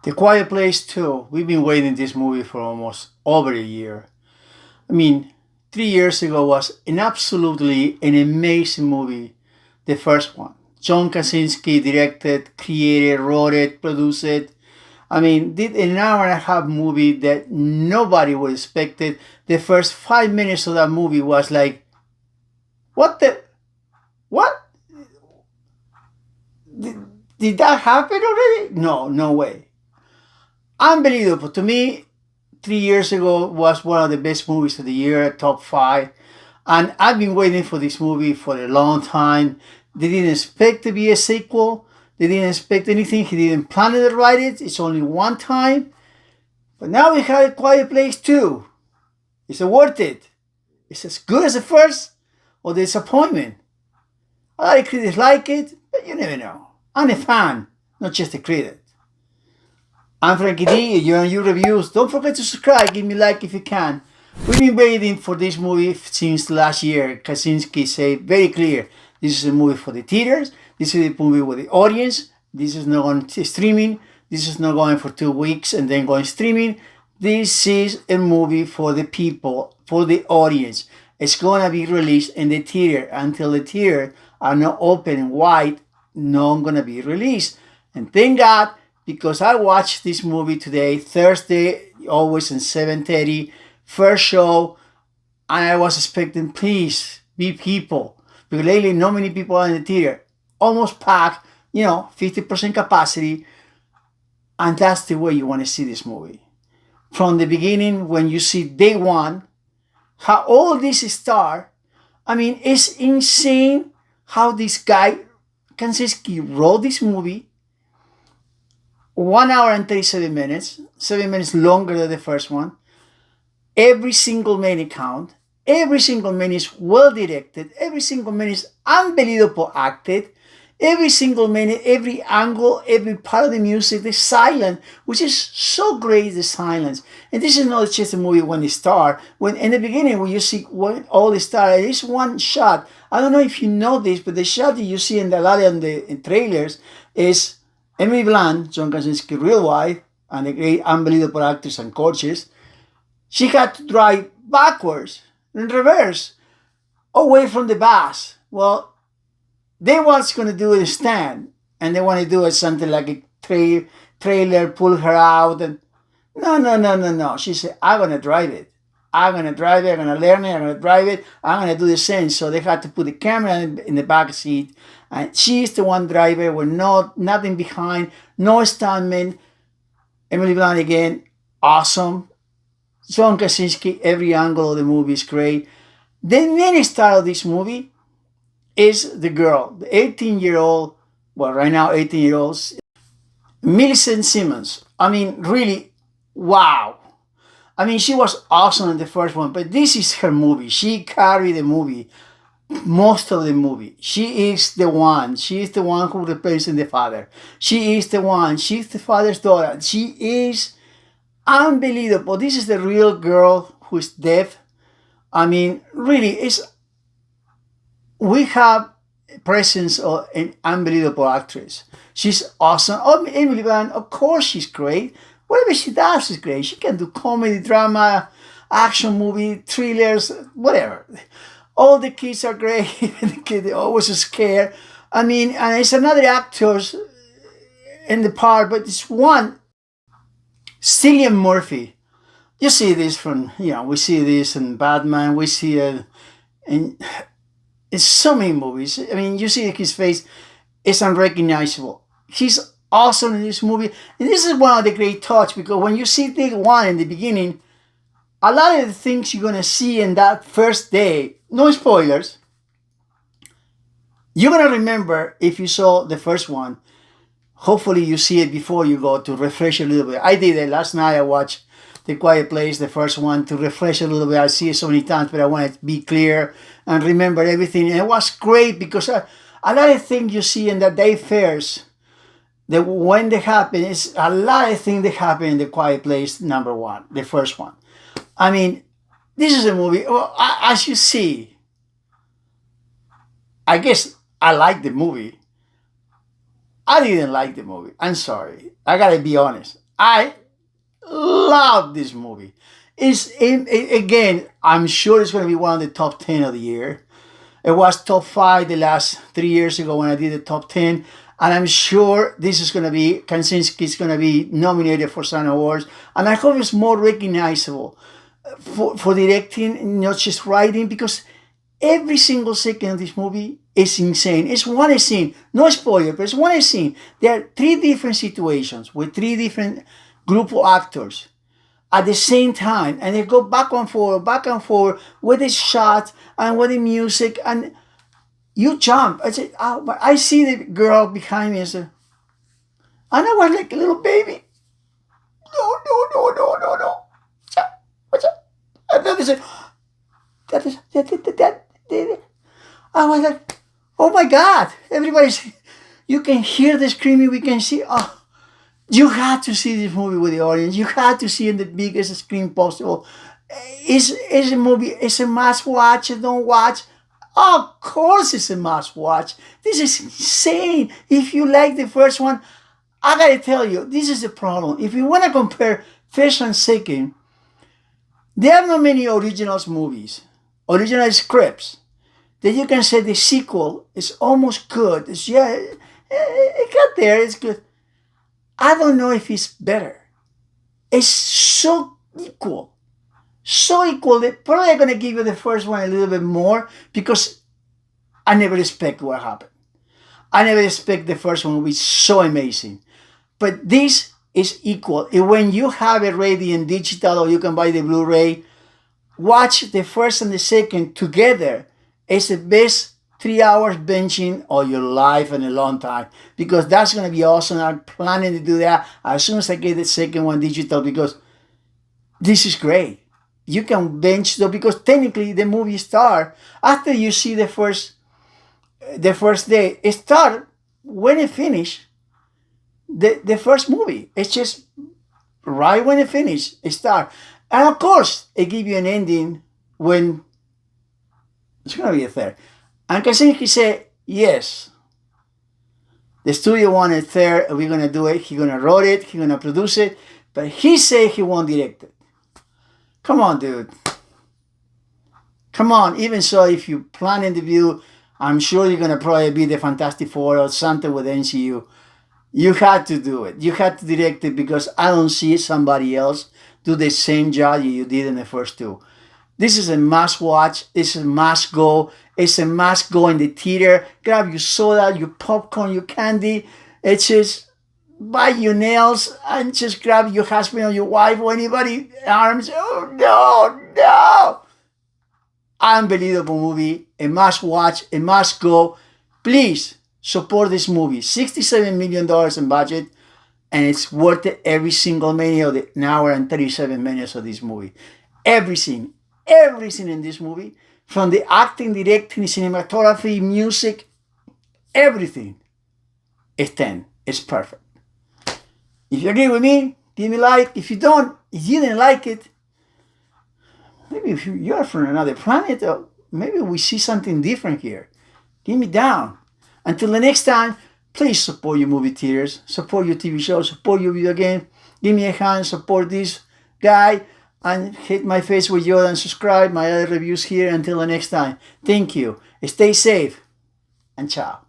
The Quiet Place 2. We've been waiting this movie for almost over a year. I mean, 3 years ago was an amazing movie. The first one. John Krasinski directed, created, wrote it, produced it. I mean, did an hour and a half movie that nobody would expect it. The first 5 minutes of that movie was like, what the, what? Did, did that happen already? No, no way. Unbelievable. To me, 3 years ago was one of the best movies of the year, top five. And I've been waiting for this movie for a long time. They didn't expect to be a sequel. They didn't expect anything. He didn't plan to write it. It's only one time. But now we have a Quiet Place 2. Is it worth it? Is it as good as the first or the disappointment? A lot of critics like it, but you never know. I'm a fan, not just a critic. I'm Frankie D. You're on your reviews. Don't forget to subscribe. Give me a like if you can. We've been waiting for this movie since last year. Krasinski said very clear, this is a movie for the theaters. This is a movie with the audience. This is not going to streaming. This is not going for 2 weeks and then going streaming. This is a movie for the people, for the audience. It's going to be released in the theater until the theater are not open and wide. Not going to be released. And thank God, because I watched this movie today, Thursday, always at 7:30, first show, and I was expecting, please be people, because lately not many people are in the theater, almost packed, 50% capacity, and that's the way you want to see this movie. From the beginning, when you see day one, how all this start, I mean, it's insane how this guy, Kaczynski, wrote this movie. 1 hour and 37 minutes, 7 minutes longer than the first one. Every single minute count. Every single minute is well directed. Every single minute is unbelievable acted. Every single minute, every angle, every part of the music, the silence, which is so great, the silence. And this is not just a movie when it starts. When in the beginning, when you see when all the stars, there is one shot. I don't know if you know this, but the shot that you see in the trailers is Emily Blunt, John Krasinski's real wife, and a great, unbelievable actress and coaches. She had to drive backwards, in reverse, away from the bus. Well, they was going to do a stand, and they want to do it something like a trailer, pull her out. And no, no, no, no, no. She said, I'm going to drive it. I'm going to drive it. I'm going to learn it. I'm going to drive it. I'm going to do the same. So they had to put the camera in the back seat. And she's the one driver with nothing behind, no stuntman. Emily Blunt again, awesome. John Krasinski, every angle of the movie is great. The main star of this movie is the girl, the 18-year-old, well, right now 18-year-old, Millicent Simmons. I mean, really, wow. I mean, she was awesome in the first one, but this is her movie. She carried the movie, most of the movie. She is the one. She is the one who replaces the father. She is the one. She's the father's daughter. She is unbelievable. This is the real girl who is deaf. I mean, really, we have presence of an unbelievable actress. She's awesome. Oh, Emily Blunt, of course she's great. Whatever she does is great. She can do comedy, drama, action movie, thrillers, whatever. All the kids are great. The kid always scared. I mean, and it's another actors in the part, but it's one, Cillian Murphy. You see this from, we see this in Batman. We see it in so many movies. I mean, you see his face, it's unrecognizable. He's awesome in this movie. And this is one of the great touch, because when you see Take One in the beginning, a lot of the things you're going to see in that first day, no spoilers, you're going to remember if you saw the first one. Hopefully you see it before you go to refresh a little bit. I did it last night. I watched The Quiet Place, the first one, to refresh a little bit. I see it so many times, but I want to be clear and remember everything. And it was great because a lot of things you see in the day fairs, that when they happen, it's a lot of things that happen in The Quiet Place, number one, the first one. I mean, this is a movie, well, as you see, I guess I like the movie. I didn't like the movie. I'm sorry. I gotta be honest. I love this movie. Again, I'm sure it's going to be one of the top 10 of the year. It was top 5 the last 3 years ago when I did the top 10. And I'm sure this is going to be, Kaczynski is going to be nominated for some awards. And I hope it's more recognizable for directing, not just writing, because every single second of this movie is insane. It's one scene, no spoiler, but it's one scene. There are 3 different situations with 3 different group of actors at the same time, and they go back and forth with the shot and with the music, and you jump. I said, oh, but I see the girl behind me, and I was like a little baby. No, no, no, no, no, no. What's up? And then they said, that. I was like, oh my God! Everybody's, you can hear the screaming. We can see. Oh, you had to see this movie with the audience. You had to see it in the biggest screen possible. It's a movie. It's a must watch. Don't watch. Of course, it's a must watch. This is insane. If you like the first one, I gotta tell you, this is the problem. If you want to compare first and second, there are not many originals movies, original scripts that you can say the sequel is almost good. It's, yeah, it got there. It's good. I don't know if it's better. It's so equal. So equal that probably I'm going to give you the first one a little bit more because I never expect what happened. I never expect the first one will be so amazing. But this is equal. And when you have it ready in digital or you can buy the Blu-ray, watch the first and the second together. It's the best 3 hours binging of your life in a long time because that's going to be awesome. I'm planning to do that as soon as I get the second one digital because this is great. You can binge though because technically the movie start after you see the first day. It start when it finish the first movie. It's just right when it finish. It start, and of course it give you an ending when it's gonna be a third. And Kaczynski said yes. The studio wanted third. We're gonna do it. He's gonna write it. He's gonna produce it. But he said he won't direct it. Come on, dude. Come on. Even so, if you plan in the view, I'm sure you're gonna probably be the Fantastic Four or something with NCU. You had to do it. You had to direct it because I don't see somebody else do the same job you did in the first two. This is a must watch. It's a must go. It's a must go in the theater. Grab your soda, your popcorn, your candy. It's just buy your nails and just grab your husband or your wife or anybody arms. Oh no, no. Unbelievable movie. A must watch. A must go. Please support this movie. $67 million in budget. And it's worth it every single minute of the an hour and 37 minutes of this movie. Everything in this movie, from the acting, directing, cinematography, music, everything is 10. It's perfect. If you agree with me, give me a like. If you don't, if you didn't like it, maybe if you're from another planet, or maybe we see something different here. Give me down. Until the next time, please support your movie theaters, support your TV shows, support your video game. Give me a hand, support this guy, and hit my face with Yoda and subscribe. My other reviews here. Until the next time, thank you. Stay safe, and ciao.